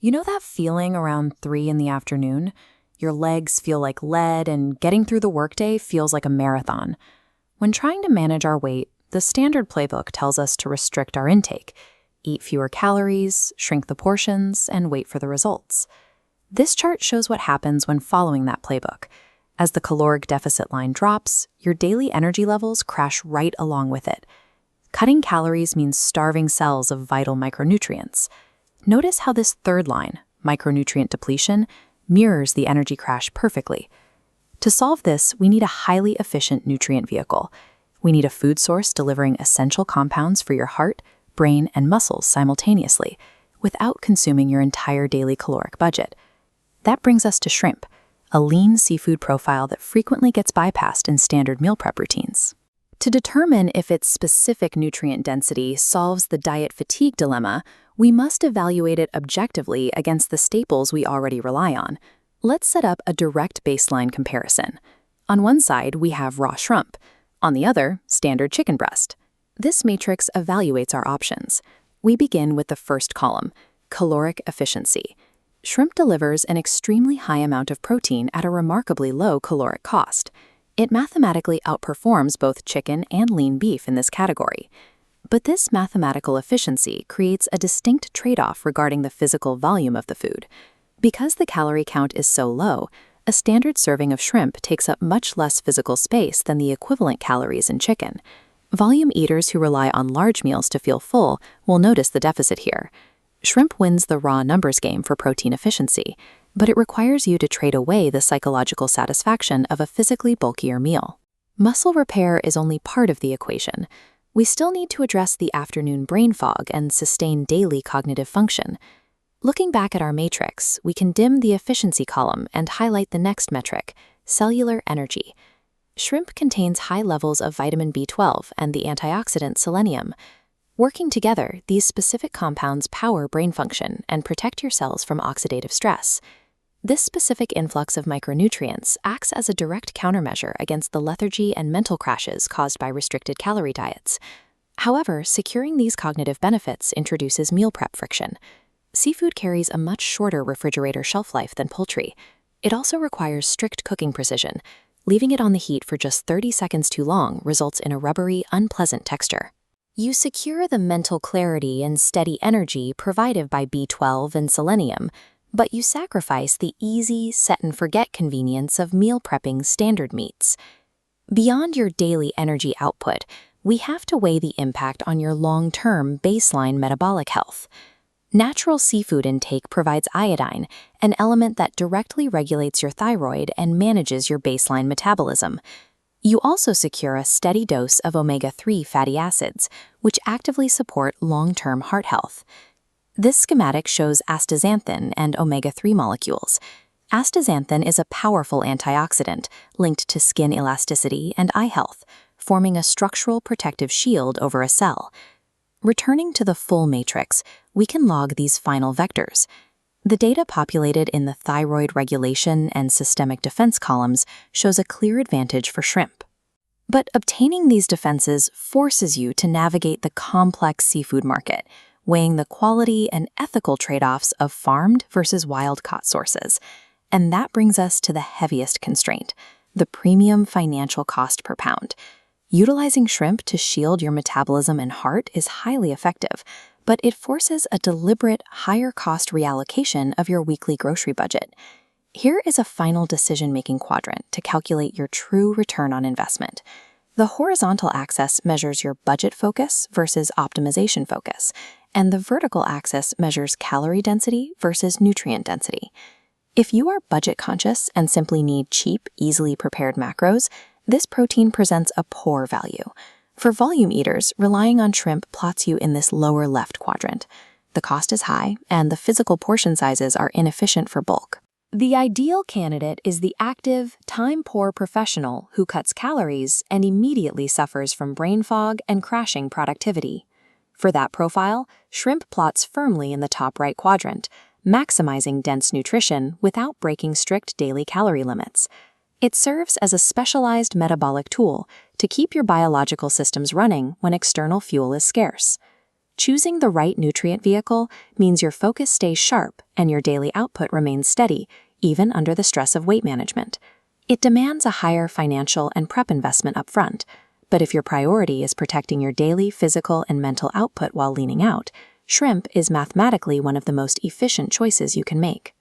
You know that feeling around 3 in the afternoon? Your legs feel like lead and getting through the workday feels like a marathon. When trying to manage our weight, the standard playbook tells us to restrict our intake, eat fewer calories, shrink the portions, and wait for the results. This chart shows what happens when following that playbook. As the caloric deficit line drops, your daily energy levels crash right along with it. Cutting calories means starving cells of vital micronutrients. Notice how this third line, micronutrient depletion, mirrors the energy crash perfectly. To solve this, we need a highly efficient nutrient vehicle. We need a food source delivering essential compounds for your heart, brain, and muscles simultaneously, without consuming your entire daily caloric budget. That brings us to shrimp, a lean seafood profile that frequently gets bypassed in standard meal prep routines. To determine if its specific nutrient density solves the diet fatigue dilemma, we must evaluate it objectively against the staples we already rely on. Let's set up a direct baseline comparison. On one side, we have raw shrimp. On the other, standard chicken breast. This matrix evaluates our options. We begin with the first column, caloric efficiency. Shrimp delivers an extremely high amount of protein at a remarkably low caloric cost. It mathematically outperforms both chicken and lean beef in this category. But this mathematical efficiency creates a distinct trade-off regarding the physical volume of the food. Because the calorie count is so low, a standard serving of shrimp takes up much less physical space than the equivalent calories in chicken. Volume eaters who rely on large meals to feel full will notice the deficit here. Shrimp wins the raw numbers game for protein efficiency, but it requires you to trade away the psychological satisfaction of a physically bulkier meal. Muscle repair is only part of the equation. We still need to address the afternoon brain fog and sustain daily cognitive function. Looking back at our matrix, we can dim the efficiency column and highlight the next metric, cellular energy. Shrimp contains high levels of vitamin B12 and the antioxidant selenium. Working together, these specific compounds power brain function and protect your cells from oxidative stress. This specific influx of micronutrients acts as a direct countermeasure against the lethargy and mental crashes caused by restricted calorie diets. However, securing these cognitive benefits introduces meal prep friction. Seafood carries a much shorter refrigerator shelf life than poultry. It also requires strict cooking precision. Leaving it on the heat for just 30 seconds too long results in a rubbery, unpleasant texture. You secure the mental clarity and steady energy provided by B12 and selenium, but you sacrifice the easy, set-and-forget convenience of meal prepping standard meats. Beyond your daily energy output, we have to weigh the impact on your long-term baseline metabolic health. Natural seafood intake provides iodine, an element that directly regulates your thyroid and manages your baseline metabolism. You also secure a steady dose of omega-3 fatty acids, which actively support long-term heart health. This schematic shows astaxanthin and omega-3 molecules. Astaxanthin is a powerful antioxidant linked to skin elasticity and eye health, forming a structural protective shield over a cell. Returning to the full matrix, we can log these final vectors. The data populated in the thyroid regulation and systemic defense columns shows a clear advantage for shrimp. But obtaining these defenses forces you to navigate the complex seafood market, weighing the quality and ethical trade-offs of farmed versus wild-caught sources. And that brings us to the heaviest constraint, the premium financial cost per pound. Utilizing shrimp to shield your metabolism and heart is highly effective, but it forces a deliberate, higher-cost reallocation of your weekly grocery budget. Here is a final decision-making quadrant to calculate your true return on investment. The horizontal axis measures your budget focus versus optimization focus, and the vertical axis measures calorie density versus nutrient density. If you are budget-conscious and simply need cheap, easily prepared macros, this protein presents a poor value. For volume eaters, relying on shrimp plots you in this lower left quadrant. The cost is high, and the physical portion sizes are inefficient for bulk. The ideal candidate is the active, time-poor professional who cuts calories and immediately suffers from brain fog and crashing productivity. For that profile, shrimp plots firmly in the top right quadrant, maximizing dense nutrition without breaking strict daily calorie limits. It serves as a specialized metabolic tool to keep your biological systems running when external fuel is scarce. Choosing the right nutrient vehicle means your focus stays sharp and your daily output remains steady, even under the stress of weight management. It demands a higher financial and prep investment up front, but if your priority is protecting your daily physical and mental output while leaning out, shrimp is mathematically one of the most efficient choices you can make.